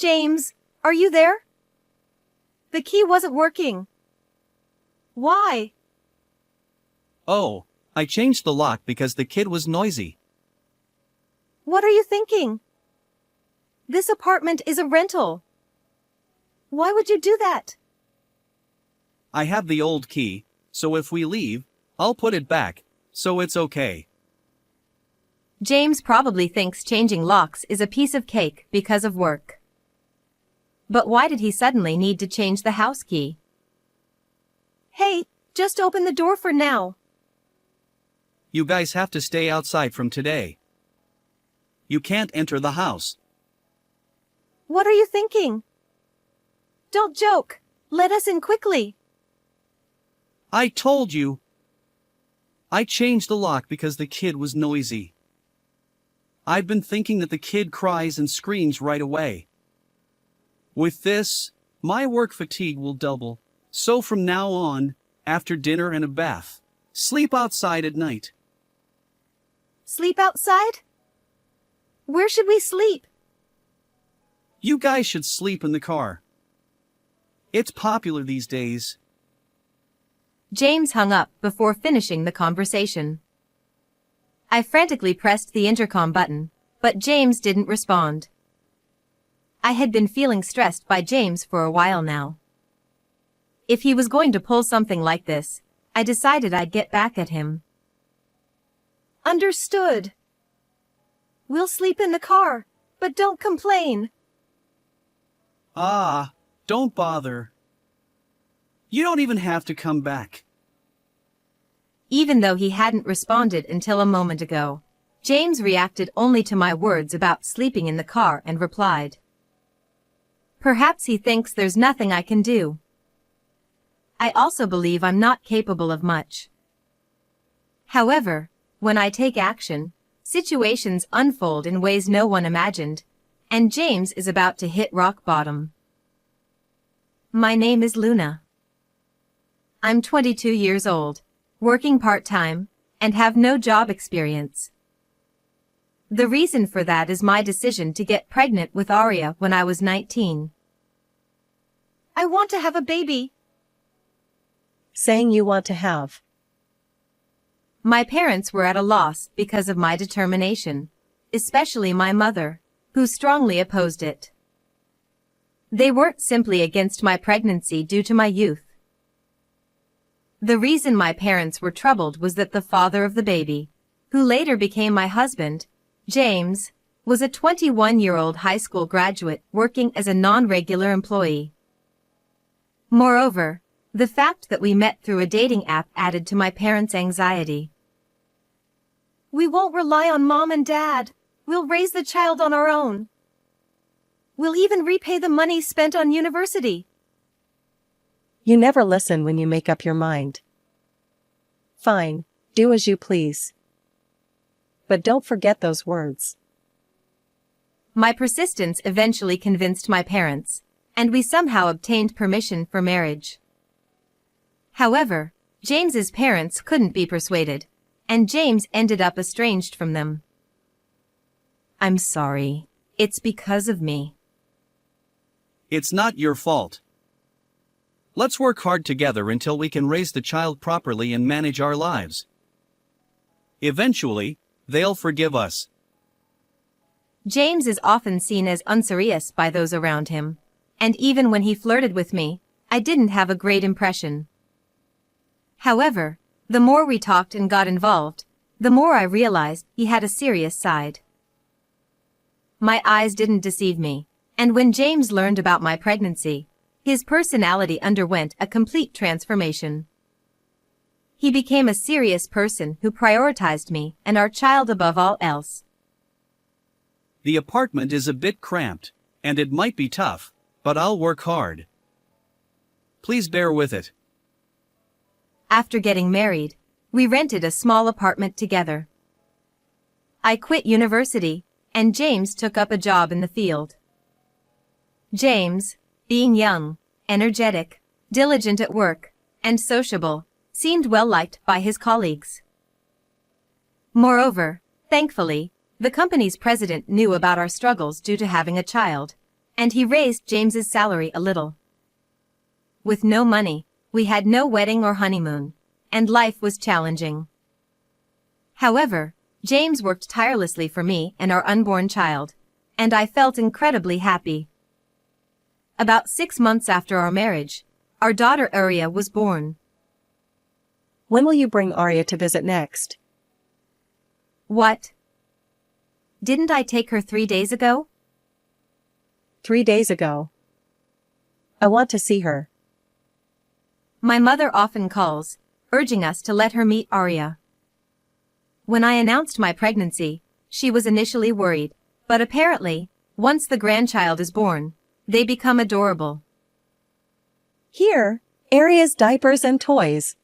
James, are you there? The key wasn't working. Why? Oh, I changed the lock because the kid was noisy. What are you thinking? This apartment is a rental. Why would you do that? I have the old key, so if we leave, I'll put it back, so it's okay. James probably thinks changing locks is a piece of cake because of work. But why did he suddenly need to change the house key? Hey, just open the door for now. You guys have to stay outside from today. You can't enter the house. What are you thinking? Don't joke. Let us in quickly. I told you. I changed the lock because the kid was noisy. I've been thinking that the kid cries and screams right away. With this, my work fatigue will double, so from now on, after dinner and a bath, sleep outside at night. Sleep outside? Where should we sleep? You guys should sleep in the car. It's popular these days. James hung up before finishing the conversation. I frantically pressed the intercom button, but James didn't respond. I had been feeling stressed by James for a while now. If he was going to pull something like this, I decided I'd get back at him. Understood. We'll sleep in the car, but don't complain. Ah, don't bother. You don't even have to come back. Even though he hadn't responded until a moment ago, James reacted only to my words about sleeping in the car and replied. Perhaps he thinks there's nothing I can do. I also believe I'm not capable of much. However, when I take action, situations unfold in ways no one imagined, and James is about to hit rock bottom. My name is Luna. I'm 22 years old, working part-time, and have no job experience. The reason for that is my decision to get pregnant with Arya when I was 19. I want to have a baby. Saying you want to have. My parents were at a loss because of my determination, especially my mother, who strongly opposed it. They weren't simply against my pregnancy due to my youth. The reason my parents were troubled was that the father of the baby, who later became my husband, James, was a 21-year-old high school graduate working as a non-regular employee. Moreover, the fact that we met through a dating app added to my parents' anxiety. We won't rely on Mom and Dad. We'll raise the child on our own. We'll even repay the money spent on university. You never listen when you make up your mind. Fine, do as you please. But don't forget those words. My persistence eventually convinced my parents, and we somehow obtained permission for marriage. However, James's parents couldn't be persuaded, and James ended up estranged from them. I'm sorry. It's because of me. It's not your fault. Let's work hard together until we can raise the child properly and manage our lives. Eventually, they'll forgive us. James is often seen as unserious by those around him, and even when he flirted with me, I didn't have a great impression. However, the more we talked and got involved, the more I realized he had a serious side. My eyes didn't deceive me, and when James learned about my pregnancy, his personality underwent a complete transformation. He became a serious person who prioritized me and our child above all else. The apartment is a bit cramped, and it might be tough, but I'll work hard. Please bear with it. After getting married, we rented a small apartment together. I quit university, and James took up a job in the field. James, being young, energetic, diligent at work, and sociable, seemed well liked by his colleagues. Moreover, thankfully, the company's president knew about our struggles due to having a child, and he raised James's salary a little. With no money, we had no wedding or honeymoon, and life was challenging. However, James worked tirelessly for me and our unborn child, and I felt incredibly happy. About 6 months after our marriage, our daughter Arya was born. When will you bring Arya to visit next? What? Didn't I take her 3 days ago? 3 days ago. I want to see her. My mother often calls, urging us to let her meet Arya. When I announced my pregnancy, she was initially worried, but apparently, once the grandchild is born, they become adorable. Here, Arya's diapers and toys.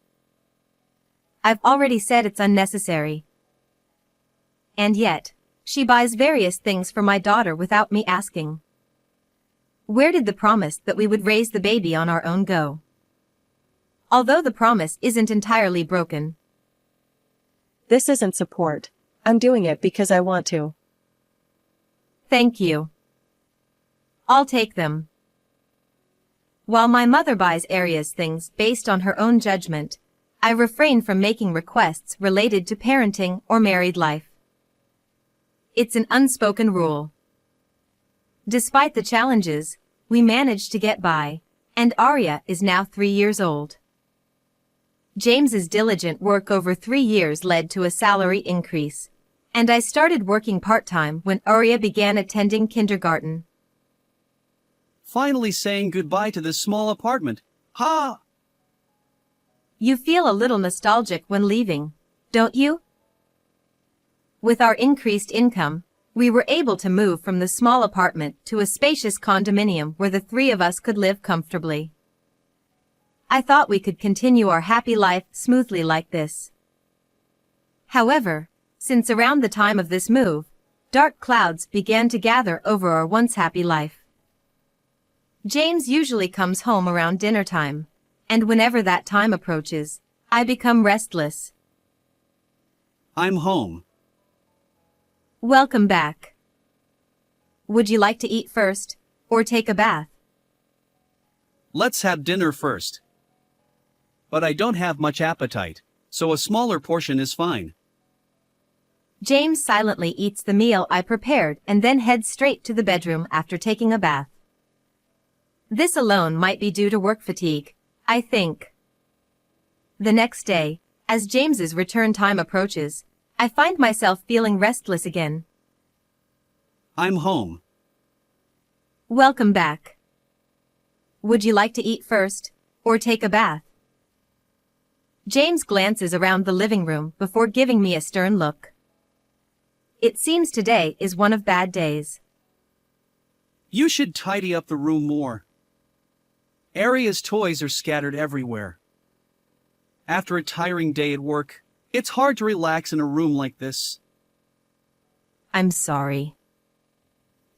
I've already said it's unnecessary. And yet, she buys various things for my daughter without me asking. Where did the promise that we would raise the baby on our own go? Although the promise isn't entirely broken. This isn't support. I'm doing it because I want to. Thank you. I'll take them. While my mother buys Arya's things based on her own judgment, I refrain from making requests related to parenting or married life. It's an unspoken rule. Despite the challenges, we managed to get by, and Arya is now 3 years old. James's diligent work over 3 years led to a salary increase, and I started working part-time when Arya began attending kindergarten. Finally saying goodbye to this small apartment. Ha! You feel a little nostalgic when leaving, don't you? With our increased income, we were able to move from the small apartment to a spacious condominium where the 3 of us could live comfortably. I thought we could continue our happy life smoothly like this. However, since around the time of this move, dark clouds began to gather over our once happy life. James usually comes home around dinner time, and whenever that time approaches, I become restless. I'm home. Welcome back. Would you like to eat first, or take a bath? Let's have dinner first. But I don't have much appetite, so a smaller portion is fine. James silently eats the meal I prepared and then heads straight to the bedroom after taking a bath. This alone might be due to work fatigue, I think. The next day, as James's return time approaches, I find myself feeling restless again. I'm home. Welcome back. Would you like to eat first, or take a bath? James glances around the living room before giving me a stern look. It seems today is one of bad days. You should tidy up the room more. Arya's toys are scattered everywhere. After a tiring day at work, it's hard to relax in a room like this. I'm sorry.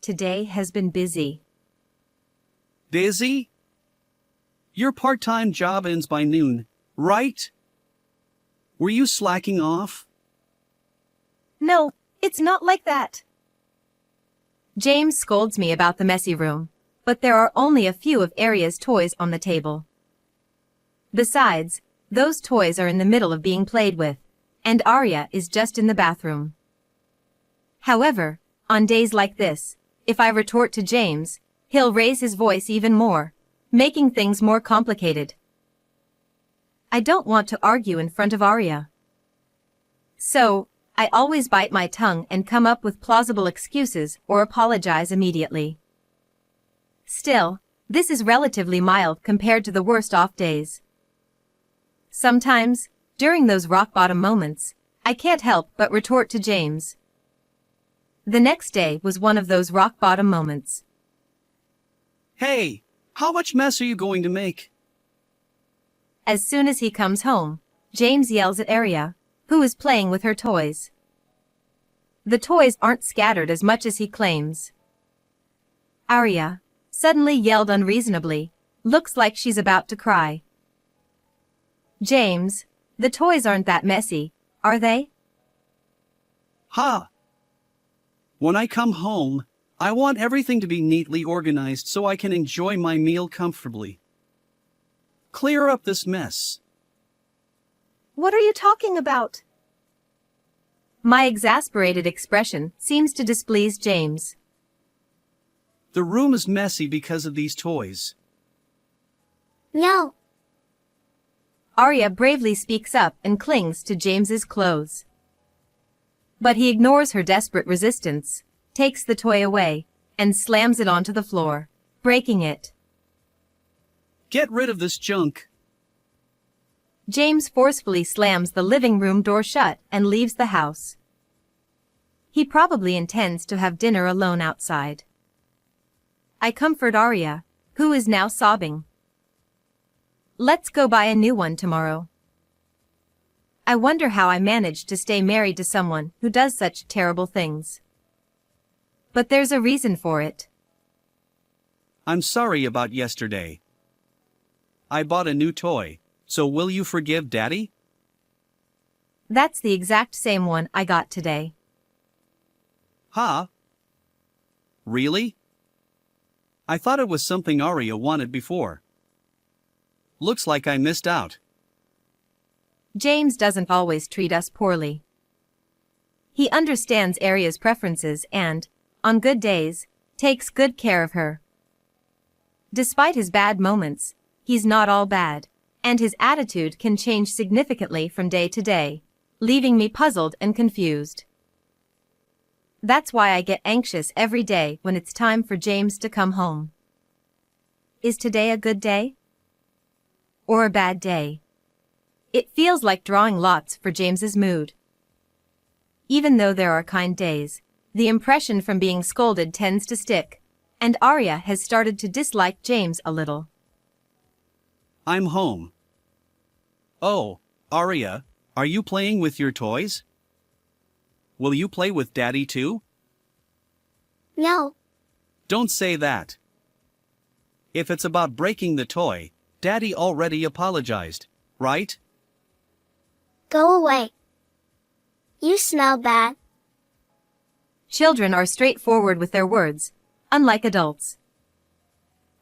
Today has been busy. Busy? Your part-time job ends by noon, right? Were you slacking off? No, it's not like that. James scolds me about the messy room, but there are only a few of Arya's toys on the table. Besides, those toys are in the middle of being played with, and Arya is just in the bathroom. However, on days like this, if I retort to James, he'll raise his voice even more, making things more complicated. I don't want to argue in front of Arya. So, I always bite my tongue and come up with plausible excuses or apologize immediately. Still, this is relatively mild compared to the worst off days. Sometimes, during those rock-bottom moments, I can't help but retort to James. The next day was one of those rock-bottom moments. Hey, how much mess are you going to make? As soon as he comes home, James yells at Arya, who is playing with her toys. The toys aren't scattered as much as he claims. Arya, suddenly yelled unreasonably, looks like she's about to cry. James, the toys aren't that messy, are they? Ha! When I come home, I want everything to be neatly organized so I can enjoy my meal comfortably. Clear up this mess. What are you talking about? My exasperated expression seems to displease James. The room is messy because of these toys. No. Arya bravely speaks up and clings to James's clothes. But he ignores her desperate resistance, takes the toy away, and slams it onto the floor, breaking it. Get rid of this junk. James forcefully slams the living room door shut and leaves the house. He probably intends to have dinner alone outside. I comfort Arya, who is now sobbing. Let's go buy a new one tomorrow. I wonder how I managed to stay married to someone who does such terrible things. But there's a reason for it. I'm sorry about yesterday. I bought a new toy, so will you forgive Daddy? That's the exact same one I got today. Huh? Really? I thought it was something Arya wanted before. Looks like I missed out. James doesn't always treat us poorly. He understands Arya's preferences and, on good days, takes good care of her. Despite his bad moments, he's not all bad, and his attitude can change significantly from day to day, leaving me puzzled and confused. That's why I get anxious every day when it's time for James to come home. Is today a good day? Or a bad day? It feels like drawing lots for James's mood. Even though there are kind days, the impression from being scolded tends to stick, and Arya has started to dislike James a little. I'm home. Oh, Arya, are you playing with your toys? Will you play with Daddy too? No. Don't say that. If it's about breaking the toy, Daddy already apologized, right? Go away. You smell bad. Children are straightforward with their words, unlike adults.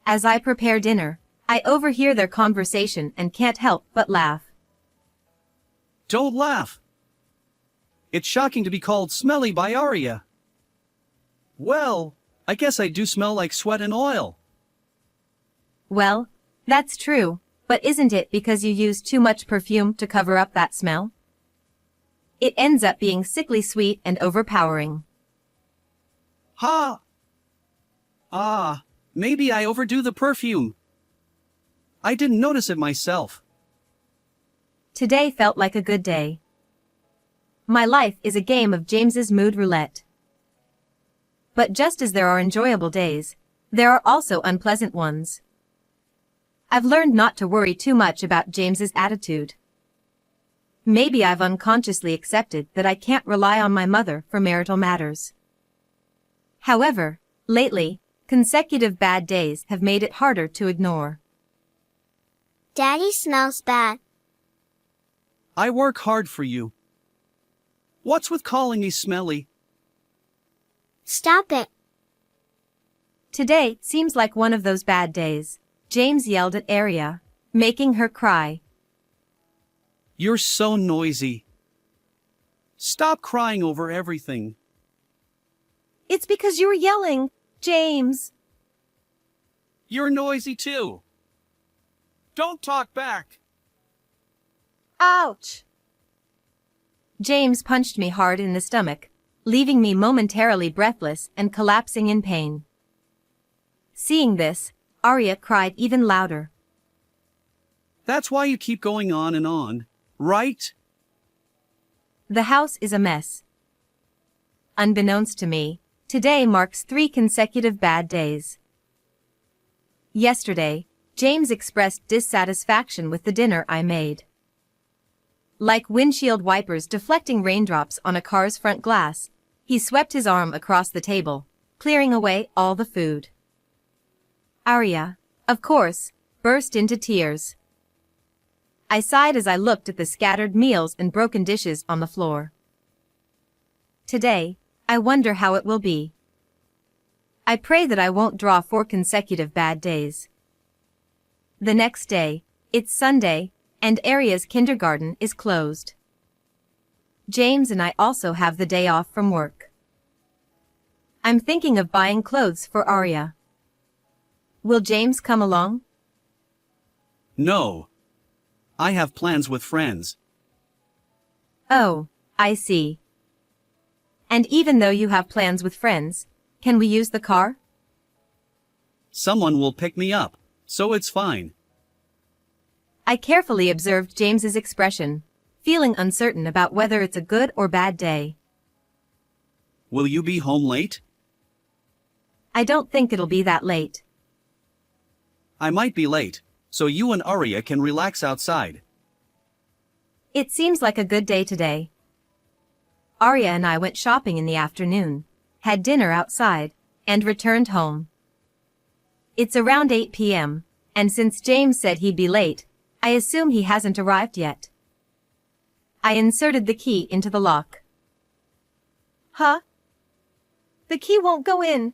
As I prepare dinner, I overhear their conversation and can't help but laugh. Don't laugh. It's shocking to be called smelly by Arya. Well, I guess I do smell like sweat and oil. Well, that's true, but isn't it because you use too much perfume to cover up that smell? It ends up being sickly sweet and overpowering. Ha! Maybe I overdo the perfume. I didn't notice it myself. Today felt like a good day. My life is a game of James's mood roulette. But just as there are enjoyable days, there are also unpleasant ones. I've learned not to worry too much about James's attitude. Maybe I've unconsciously accepted that I can't rely on my mother for marital matters. However, lately, consecutive bad days have made it harder to ignore. Daddy smells bad. I work hard for you. What's with calling me smelly? Stop it. Today seems like one of those bad days. James yelled at Arya, making her cry. You're so noisy. Stop crying over everything. It's because you were yelling, James. You're noisy too. Don't talk back. Ouch! James punched me hard in the stomach, leaving me momentarily breathless and collapsing in pain. Seeing this, Arya cried even louder. That's why you keep going on, right? The house is a mess. Unbeknownst to me, today marks 3 consecutive bad days. Yesterday, James expressed dissatisfaction with the dinner I made. Like windshield wipers deflecting raindrops on a car's front glass, he swept his arm across the table, clearing away all the food. Arya, of course, burst into tears. I sighed as I looked at the scattered meals and broken dishes on the floor. Today, I wonder how it will be. I pray that I won't draw 4 consecutive bad days. The next day, it's Sunday, and Aria's kindergarten is closed. James and I also have the day off from work. I'm thinking of buying clothes for Aria. Will James come along? No. I have plans with friends. Oh, I see. And even though you have plans with friends, can we use the car? Someone will pick me up, so it's fine. I carefully observed James's expression, feeling uncertain about whether it's a good or bad day. Will you be home late? I don't think it'll be that late. I might be late, so you and Aria can relax outside. It seems like a good day today. Aria and I went shopping in the afternoon, had dinner outside, and returned home. It's around 8 p.m., and since James said he'd be late, I assume he hasn't arrived yet. I inserted the key into the lock. Huh? The key won't go in.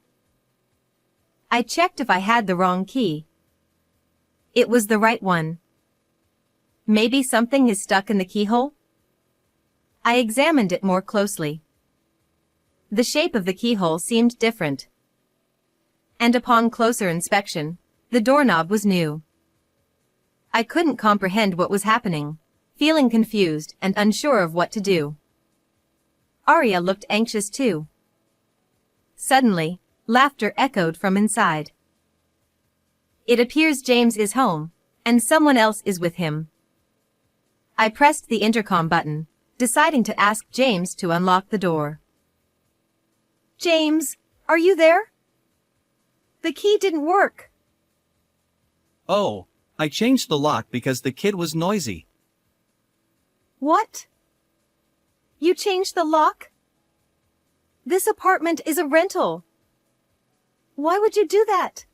I checked if I had the wrong key. It was the right one. Maybe something is stuck in the keyhole? I examined it more closely. The shape of the keyhole seemed different. And upon closer inspection, the doorknob was new. I couldn't comprehend what was happening, feeling confused and unsure of what to do. Aria looked anxious too. Suddenly, laughter echoed from inside. It appears James is home, and someone else is with him. I pressed the intercom button, deciding to ask James to unlock the door. James, are you there? The key didn't work. Oh, I changed the lock because the kid was noisy. What? You changed the lock? This apartment is a rental. Why would you do that?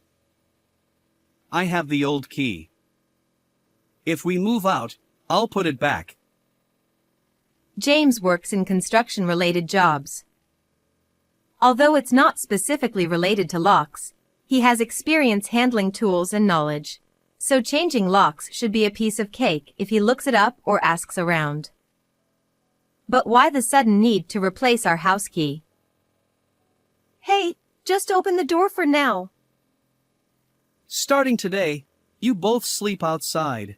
I have the old key. If we move out, I'll put it back. James works in construction-related jobs. Although it's not specifically related to locks, he has experience handling tools and knowledge, so changing locks should be a piece of cake if he looks it up or asks around. But why the sudden need to replace our house key? Hey, just open the door for now. Starting today, you both sleep outside.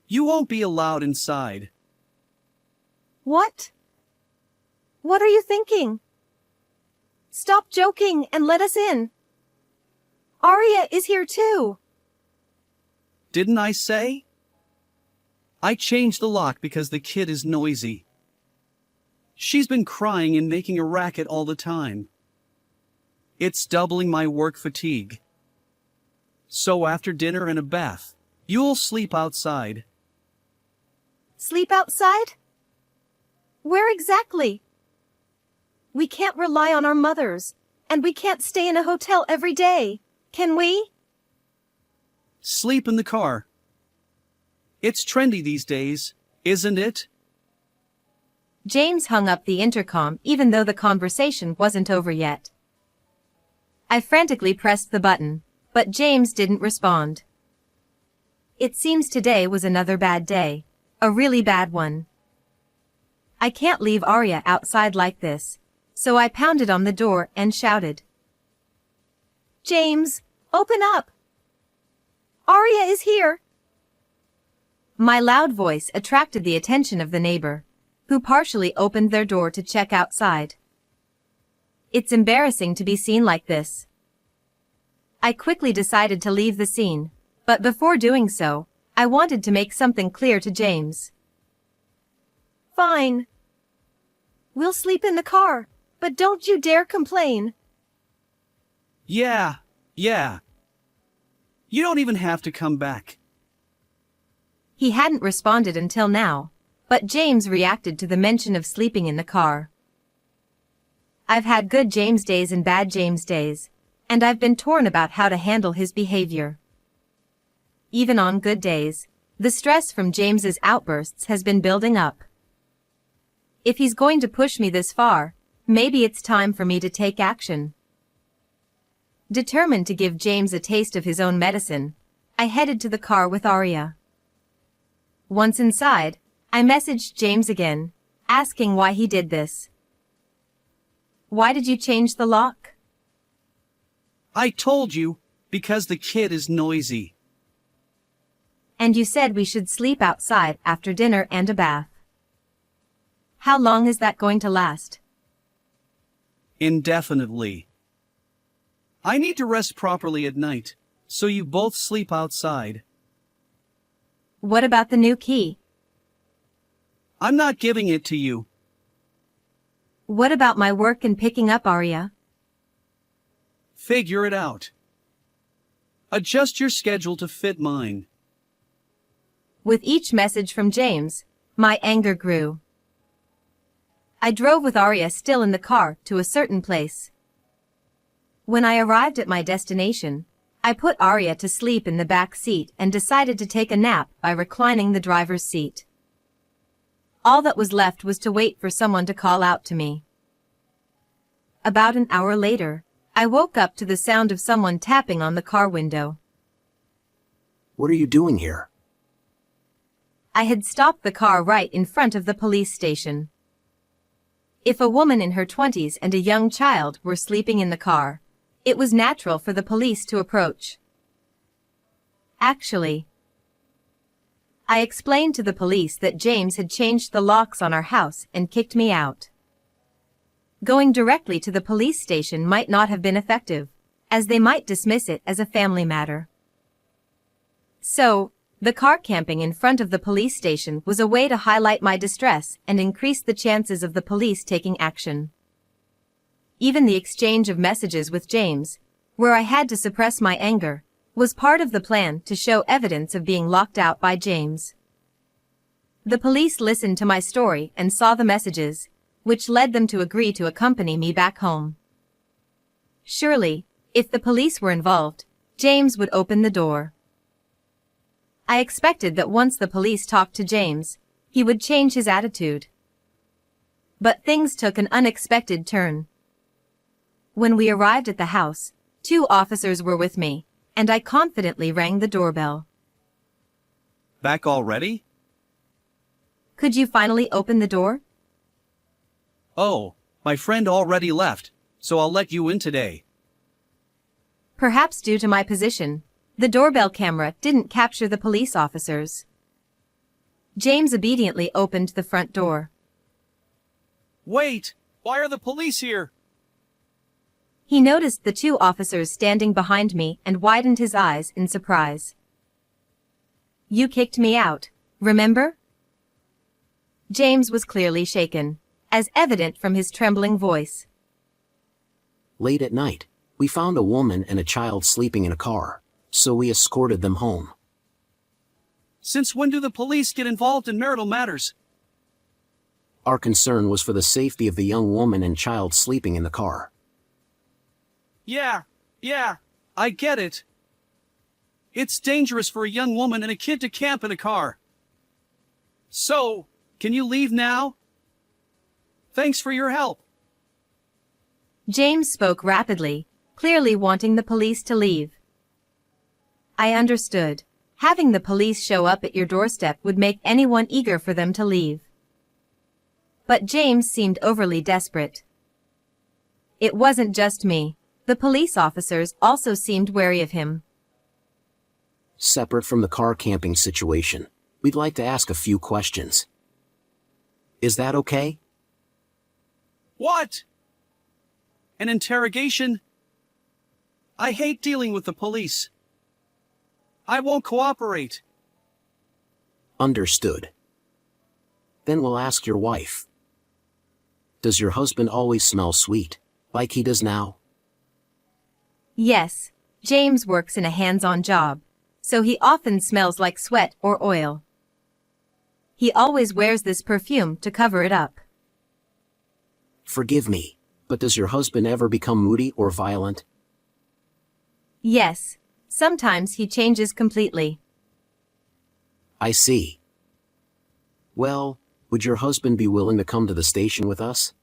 You won't be allowed inside. What? What are you thinking? Stop joking and let us in. Aria is here too. Didn't I say? I changed the lock because the kid is noisy. She's been crying and making a racket all the time. It's doubling my work fatigue. So after dinner and a bath, you'll sleep outside. Sleep outside? Where exactly? We can't rely on our mothers, and we can't stay in a hotel every day, can we? Sleep in the car. It's trendy these days, isn't it? James hung up the intercom even though the conversation wasn't over yet. I frantically pressed the button, but James didn't respond. It seems today was another bad day, a really bad one. I can't leave Aria outside like this, so I pounded on the door and shouted. James, open up! Aria is here! My loud voice attracted the attention of the neighbor, who partially opened their door to check outside. It's embarrassing to be seen like this. I quickly decided to leave the scene, but before doing so, I wanted to make something clear to James. Fine. We'll sleep in the car, but don't you dare complain. Yeah. You don't even have to come back. He hadn't responded until now, but James reacted to the mention of sleeping in the car. I've had good James days and bad James days, and I've been torn about how to handle his behavior. Even on good days, the stress from James's outbursts has been building up. If he's going to push me this far, maybe it's time for me to take action. Determined to give James a taste of his own medicine, I headed to the car with Arya. Once inside, I messaged James again, asking why he did this. Why did you change the lock? I told you, because the kid is noisy. And you said we should sleep outside after dinner and a bath. How long is that going to last? Indefinitely. I need to rest properly at night, so you both sleep outside. What about the new key? I'm not giving it to you. What about my work and picking up Arya? Figure it out. Adjust your schedule to fit mine. With each message from James, my anger grew. I drove with Arya still in the car to a certain place. When I arrived at my destination, I put Arya to sleep in the back seat and decided to take a nap by reclining the driver's seat. All that was left was to wait for someone to call out to me. About an hour later, I woke up to the sound of someone tapping on the car window. What are you doing here? I had stopped the car right in front of the police station. If a woman in her 20s and a young child were sleeping in the car, it was natural for the police to approach. Actually, I explained to the police that James had changed the locks on our house and kicked me out. Going directly to the police station might not have been effective, as they might dismiss it as a family matter. So, the car camping in front of the police station was a way to highlight my distress and increase the chances of the police taking action. Even the exchange of messages with James, where I had to suppress my anger, was part of the plan to show evidence of being locked out by James. The police listened to my story and saw the messages, which led them to agree to accompany me back home. Surely, if the police were involved, James would open the door. I expected that once the police talked to James, he would change his attitude. But things took an unexpected turn. When we arrived at the house, 2 officers were with me, and I confidently rang the doorbell. Back already? Could you finally open the door? Oh, my friend already left, so I'll let you in today. Perhaps due to my position, the doorbell camera didn't capture the police officers. James obediently opened the front door. Wait! Why are the police here? He noticed the 2 officers standing behind me and widened his eyes in surprise. You kicked me out, remember? James was clearly shaken, as evident from his trembling voice. Late at night, we found a woman and a child sleeping in a car, so we escorted them home. Since when do the police get involved in marital matters? Our concern was for the safety of the young woman and child sleeping in the car. Yeah, I get it. It's dangerous for a young woman and a kid to camp in a car. So, can you leave now? Thanks for your help. James spoke rapidly, clearly wanting the police to leave. I understood. Having the police show up at your doorstep would make anyone eager for them to leave. But James seemed overly desperate. It wasn't just me. The police officers also seemed wary of him. Separate from the car camping situation, we'd like to ask a few questions. Is that okay? What? An interrogation? I hate dealing with the police. I won't cooperate. Understood. Then we'll ask your wife. Does your husband always smell sweet, like he does now? Yes, James works in a hands-on job, so he often smells like sweat or oil. He always wears this perfume to cover it up. Forgive me, but does your husband ever become moody or violent? Yes, sometimes he changes completely. I see. Well, would your husband be willing to come to the station with us?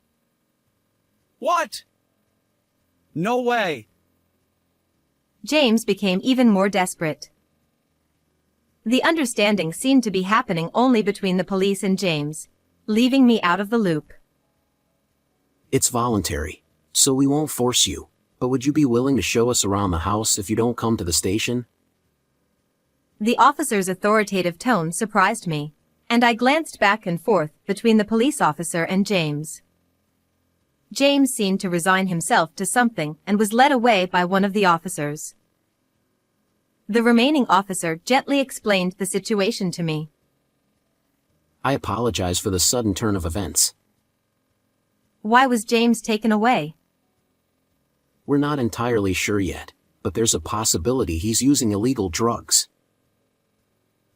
What? No way. James became even more desperate. The understanding seemed to be happening only between the police and James, leaving me out of the loop. It's voluntary, so we won't force you, but would you be willing to show us around the house if you don't come to the station? The officer's authoritative tone surprised me, and I glanced back and forth between the police officer and James. James seemed to resign himself to something and was led away by one of the officers. The remaining officer gently explained the situation to me. I apologize for the sudden turn of events. Why was James taken away? We're not entirely sure yet, but there's a possibility he's using illegal drugs.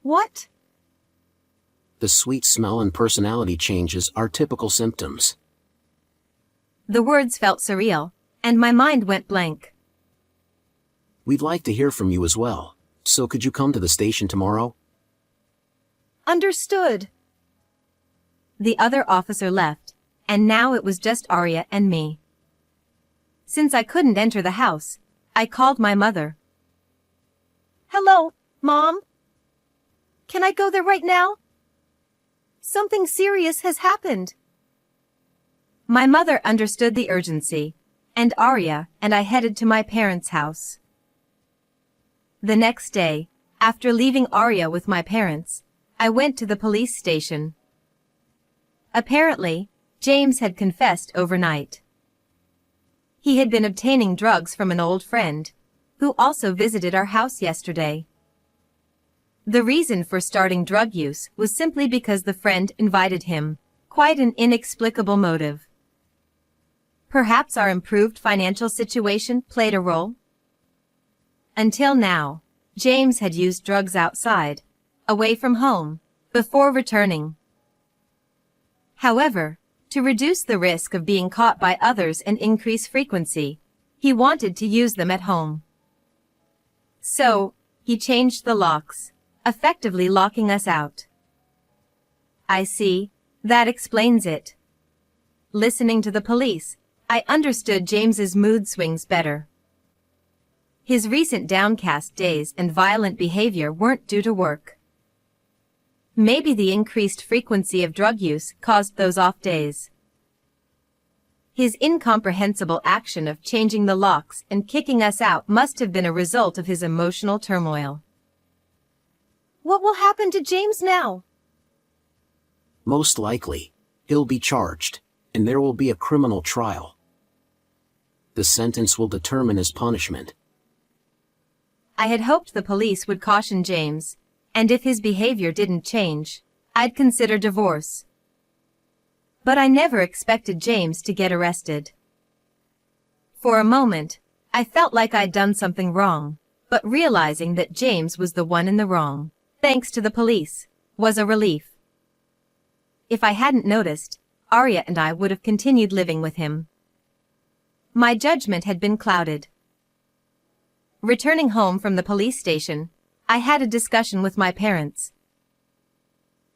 What? The sweet smell and personality changes are typical symptoms. The words felt surreal, and my mind went blank. We'd like to hear from you as well, so could you come to the station tomorrow? Understood. The other officer left, and now it was just Arya and me. Since I couldn't enter the house, I called my mother. Hello, Mom? Can I go there right now? Something serious has happened. My mother understood the urgency, and Arya and I headed to my parents' house. The next day, after leaving Arya with my parents, I went to the police station. Apparently, James had confessed overnight. He had been obtaining drugs from an old friend, who also visited our house yesterday. The reason for starting drug use was simply because the friend invited him, quite an inexplicable motive. Perhaps our improved financial situation played a role? Until now, James had used drugs outside, away from home, before returning. However, to reduce the risk of being caught by others and increase frequency, he wanted to use them at home. So, he changed the locks, effectively locking us out. I see, that explains it. Listening to the police, I understood James's mood swings better. His recent downcast days and violent behavior weren't due to work. Maybe the increased frequency of drug use caused those off days. His incomprehensible action of changing the locks and kicking us out must have been a result of his emotional turmoil. What will happen to James now? Most likely, he'll be charged, and there will be a criminal trial. The sentence will determine his punishment. I had hoped the police would caution James, and if his behavior didn't change, I'd consider divorce. But I never expected James to get arrested. For a moment, I felt like I'd done something wrong, but realizing that James was the one in the wrong, thanks to the police, was a relief. If I hadn't noticed, Arya and I would have continued living with him. My judgment had been clouded. Returning home from the police station, I had a discussion with my parents.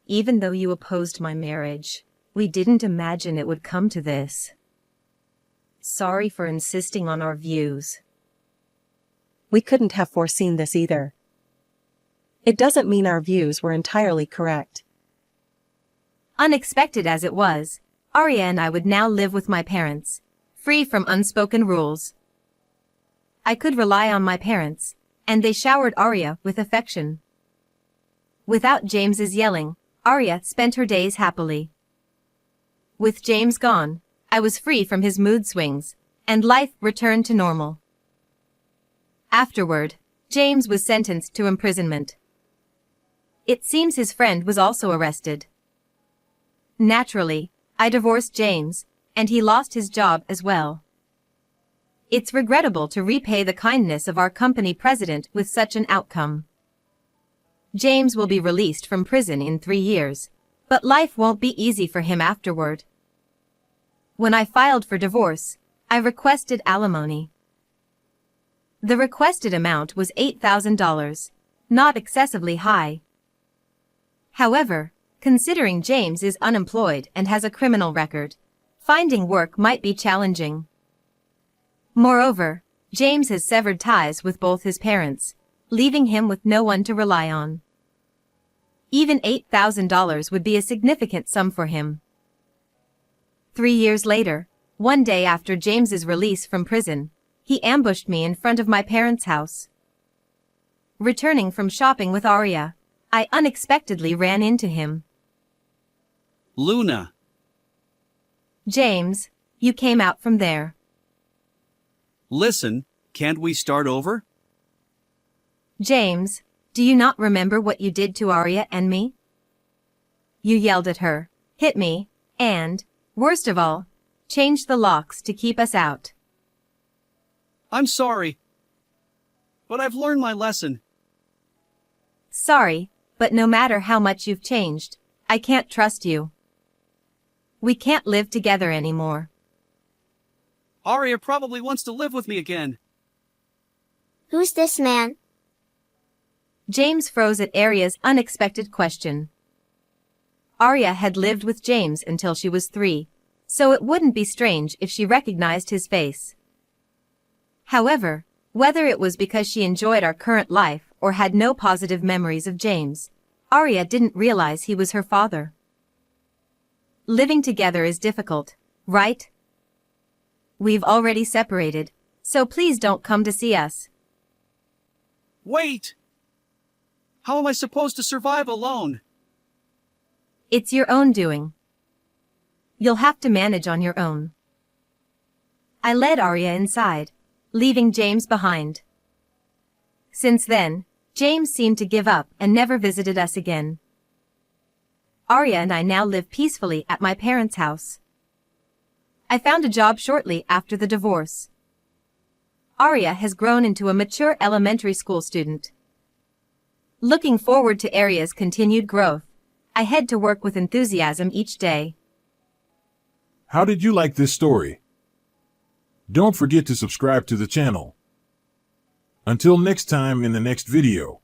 Even though you opposed my marriage, we didn't imagine it would come to this. Sorry for insisting on our views. We couldn't have foreseen this either. It doesn't mean our views were entirely correct. Unexpected as it was, Arya and I would now live with my parents, free from unspoken rules. I could rely on my parents, and they showered Arya with affection. Without James's yelling, Arya spent her days happily. With James gone, I was free from his mood swings, and life returned to normal. Afterward, James was sentenced to imprisonment. It seems his friend was also arrested. Naturally, I divorced James, and he lost his job as well. It's regrettable to repay the kindness of our company president with such an outcome. James will be released from prison in 3 years, but life won't be easy for him afterward. When I filed for divorce, I requested alimony. The requested amount was $8,000, not excessively high. However, considering James is unemployed and has a criminal record, finding work might be challenging. Moreover, James has severed ties with both his parents, leaving him with no one to rely on. Even $8,000 would be a significant sum for him. 3 years later, one day after James's release from prison, he ambushed me in front of my parents' house. Returning from shopping with Arya, I unexpectedly ran into him. Luna. James, you came out from there. Listen, can't we start over? James, do you not remember what you did to Arya and me? You yelled at her, hit me, and, worst of all, changed the locks to keep us out. I'm sorry. But I've learned my lesson. Sorry, but no matter how much you've changed, I can't trust you. We can't live together anymore. Arya probably wants to live with me again. Who's this man? James froze at Arya's unexpected question. Arya had lived with James until she was 3, so it wouldn't be strange if she recognized his face. However, whether it was because she enjoyed our current life or had no positive memories of James, Arya didn't realize he was her father. Living together is difficult, right? We've already separated, so please don't come to see us. Wait! How am I supposed to survive alone? It's your own doing. You'll have to manage on your own. I led Arya inside, leaving James behind. Since then, James seemed to give up and never visited us again. Arya and I now live peacefully at my parents' house. I found a job shortly after the divorce. Arya has grown into a mature elementary school student. Looking forward to Arya's continued growth, I head to work with enthusiasm each day. How did you like this story? Don't forget to subscribe to the channel. Until next time in the next video.